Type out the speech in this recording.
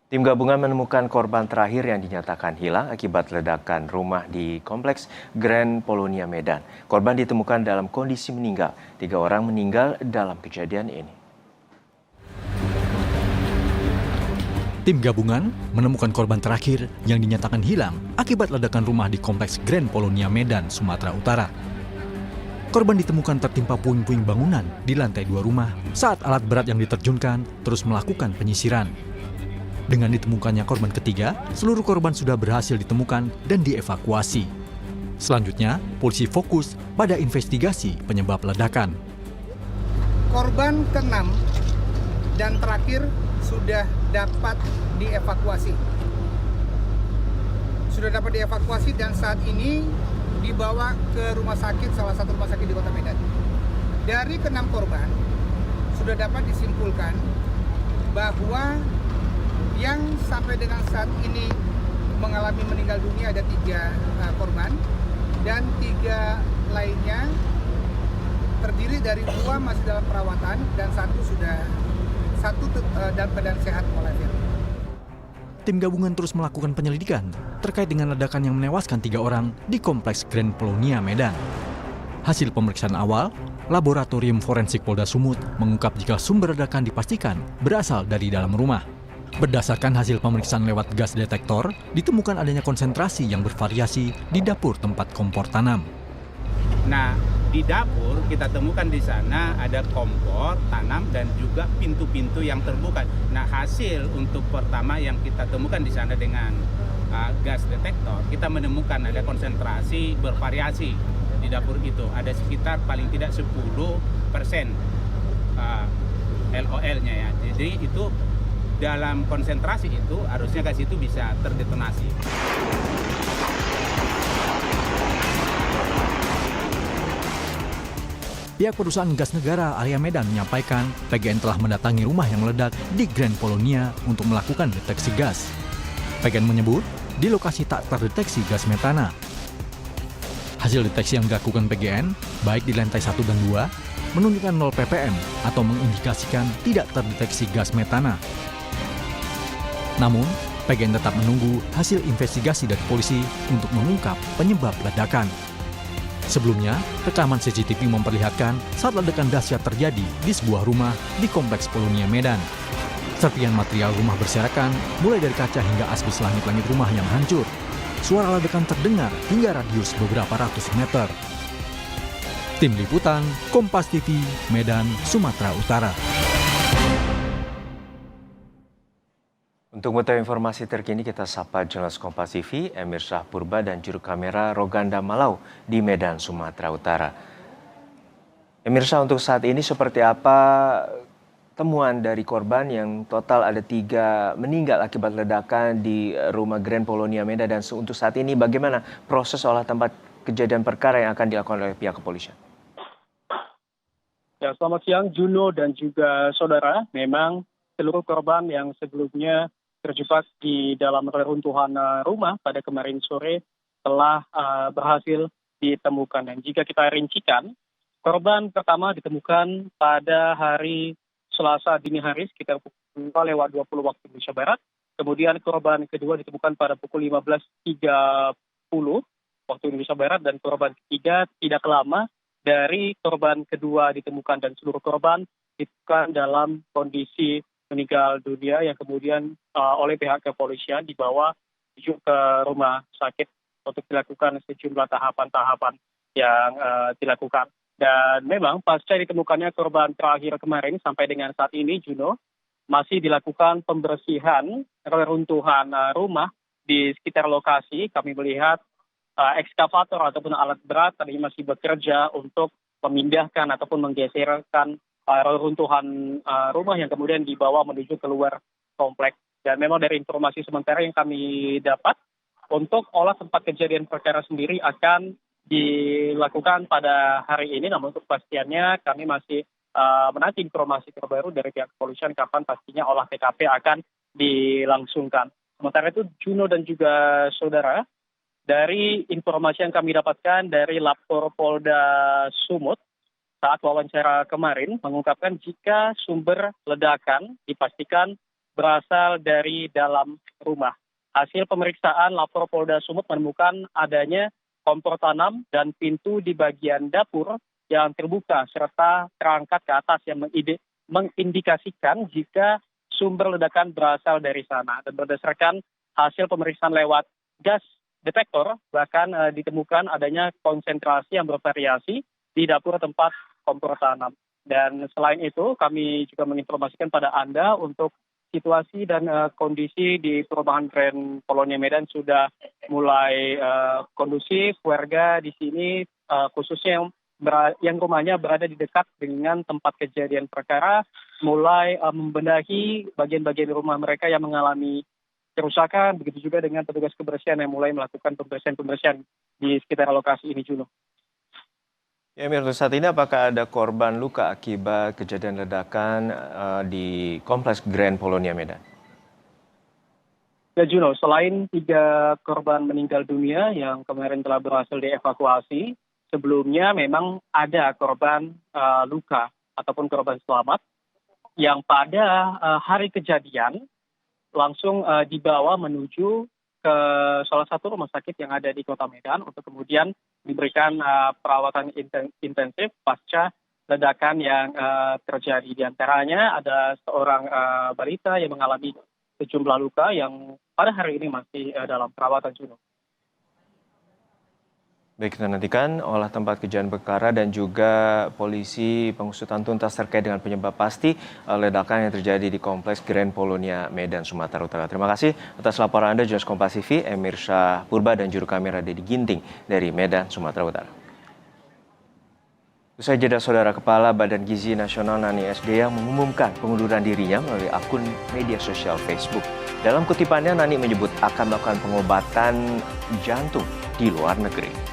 Tim gabungan menemukan korban terakhir yang dinyatakan hilang akibat ledakan rumah di Kompleks Grand Polonia Medan. Korban ditemukan dalam kondisi meninggal. 3 orang meninggal dalam kejadian ini. Tim gabungan menemukan korban terakhir yang dinyatakan hilang akibat ledakan rumah di Kompleks Grand Polonia Medan, Sumatera Utara. Korban ditemukan tertimpa puing-puing bangunan di lantai 2 rumah saat alat berat yang diterjunkan terus melakukan penyisiran. Dengan ditemukannya korban ketiga, seluruh korban sudah berhasil ditemukan dan dievakuasi. Selanjutnya, polisi fokus pada investigasi penyebab ledakan. Korban ke-6 dan terakhir sudah dapat dievakuasi. Dan saat ini dibawa ke rumah sakit, salah satu rumah sakit di Kota Medan. Dari ke-6 korban, sudah dapat disimpulkan bahwa yang sampai dengan saat ini mengalami meninggal dunia ada 3 korban dan 3 lainnya terdiri dari 2 masih dalam perawatan dan satu dalam keadaan sehat walafiat. Tim gabungan terus melakukan penyelidikan terkait dengan ledakan yang menewaskan 3 orang di Kompleks Grand Polonia Medan. Hasil pemeriksaan awal, Laboratorium Forensik Polda Sumut mengungkap jika sumber ledakan dipastikan berasal dari dalam rumah. Berdasarkan hasil pemeriksaan lewat gas detektor, ditemukan adanya konsentrasi yang bervariasi di dapur tempat kompor tanam. Nah, di dapur kita temukan di sana ada kompor tanam dan juga pintu-pintu yang terbuka. Nah, hasil untuk pertama yang kita temukan di sana dengan gas detektor, kita menemukan ada konsentrasi bervariasi di dapur itu. Ada sekitar paling tidak 10% LOL-nya ya. Jadi itu dalam konsentrasi itu harusnya gas itu bisa terdetonasi. Pihak perusahaan gas negara Area Medan menyampaikan PGN telah mendatangi rumah yang meledak di Grand Polonia untuk melakukan deteksi gas. PGN menyebut di lokasi tak terdeteksi gas metana. Hasil deteksi yang dilakukan PGN, baik di lantai 1 dan 2, menunjukkan 0 ppm atau mengindikasikan tidak terdeteksi gas metana. Namun, PGN tetap menunggu hasil investigasi dari polisi untuk mengungkap penyebab ledakan. Sebelumnya, rekaman CCTV memperlihatkan saat ledakan dahsyat terjadi di sebuah rumah di Kompleks Polonia Medan. Serpihan material rumah berserakan, mulai dari kaca hingga asbes langit-langit rumah yang hancur. Suara ledakan terdengar hingga radius beberapa ratus meter. Tim Liputan, Kompas TV, Medan, Sumatera Utara. Untuk mengetahui informasi terkini kita sapa jurnalis Kompas TV, Emir Syahpurba dan juru kamera Roganda Malau di Medan, Sumatera Utara. Emir Syah, untuk saat ini seperti apa temuan dari korban yang total ada 3 meninggal akibat ledakan di rumah Grand Polonia Medan, dan untuk saat ini bagaimana proses olah tempat kejadian perkara yang akan dilakukan oleh pihak kepolisian? Ya, selamat siang Juno dan juga saudara. Memang seluruh korban yang sebelumnya terjebak di dalam reruntuhan rumah pada kemarin sore telah berhasil ditemukan. Dan jika kita rincikan, korban pertama ditemukan pada hari Selasa dini hari sekitar pukul 5:20 waktu Indonesia Barat. Kemudian korban kedua ditemukan pada pukul 15:30 waktu Indonesia Barat, dan korban ketiga tidak lama dari korban kedua ditemukan, dan seluruh korban ditemukan dalam kondisi meninggal dunia yang kemudian oleh pihak kepolisian dibawa menuju ke rumah sakit untuk dilakukan sejumlah tahapan-tahapan yang dilakukan. Dan memang pasca ditemukannya korban terakhir kemarin sampai dengan saat ini, Juno, masih dilakukan pembersihan reruntuhan rumah di sekitar lokasi. Kami melihat ekskavator ataupun alat berat tadi masih bekerja untuk memindahkan ataupun menggeserkan reruntuhan rumah yang kemudian dibawa menuju keluar kompleks. Dan memang dari informasi sementara yang kami dapat, untuk olah tempat kejadian perkara sendiri akan dilakukan pada hari ini, namun untuk pastiannya kami masih menanti informasi terbaru dari pihak kepolisian kapan pastinya olah TKP akan dilangsungkan. Sementara itu, Juno dan juga saudara, dari informasi yang kami dapatkan dari Lapor Polda Sumut, saat wawancara kemarin mengungkapkan jika sumber ledakan dipastikan berasal dari dalam rumah. Hasil pemeriksaan, lapor Polda Sumut menemukan adanya kompor tanam dan pintu di bagian dapur yang terbuka serta terangkat ke atas yang mengindikasikan jika sumber ledakan berasal dari sana. Dan berdasarkan hasil pemeriksaan lewat gas detektor, bahkan ditemukan adanya konsentrasi yang bervariasi di dapur tempat kompor tanam. Dan selain itu, kami juga menginformasikan pada Anda untuk situasi dan kondisi di perumahan Grand Polonia Medan sudah mulai kondusif. Warga di sini khususnya yang rumahnya berada di dekat dengan tempat kejadian perkara mulai membenahi bagian-bagian rumah mereka yang mengalami kerusakan. Begitu juga dengan petugas kebersihan yang mulai melakukan pembersihan di sekitar lokasi ini, Juno. Ya, Mir, saat ini apakah ada korban luka akibat kejadian ledakan di Kompleks Grand Polonia Medan? Ya, Juno, selain 3 korban meninggal dunia yang kemarin telah berhasil dievakuasi, sebelumnya memang ada korban luka ataupun korban selamat yang pada hari kejadian langsung dibawa menuju ke salah satu rumah sakit yang ada di Kota Medan untuk kemudian diberikan perawatan intensif pasca ledakan yang terjadi. Di antaranya ada seorang balita yang mengalami sejumlah luka yang pada hari ini masih dalam perawatan, Juno. Baik, kita nantikan olah tempat kejadian perkara dan juga polisi pengusutan tuntas terkait dengan penyebab pasti ledakan yang terjadi di Kompleks Grand Polonia Medan, Sumatera Utara. Terima kasih atas laporan Anda, jurnalis Kompas TV, Emir Syah Purba dan juru kamera Dedi Ginting dari Medan, Sumatera Utara. Usai jeda, Saudara, Kepala Badan Gizi Nasional Nani SD yang mengumumkan pengunduran dirinya melalui akun media sosial Facebook. Dalam kutipannya, Nani menyebut akan melakukan pengobatan jantung di luar negeri.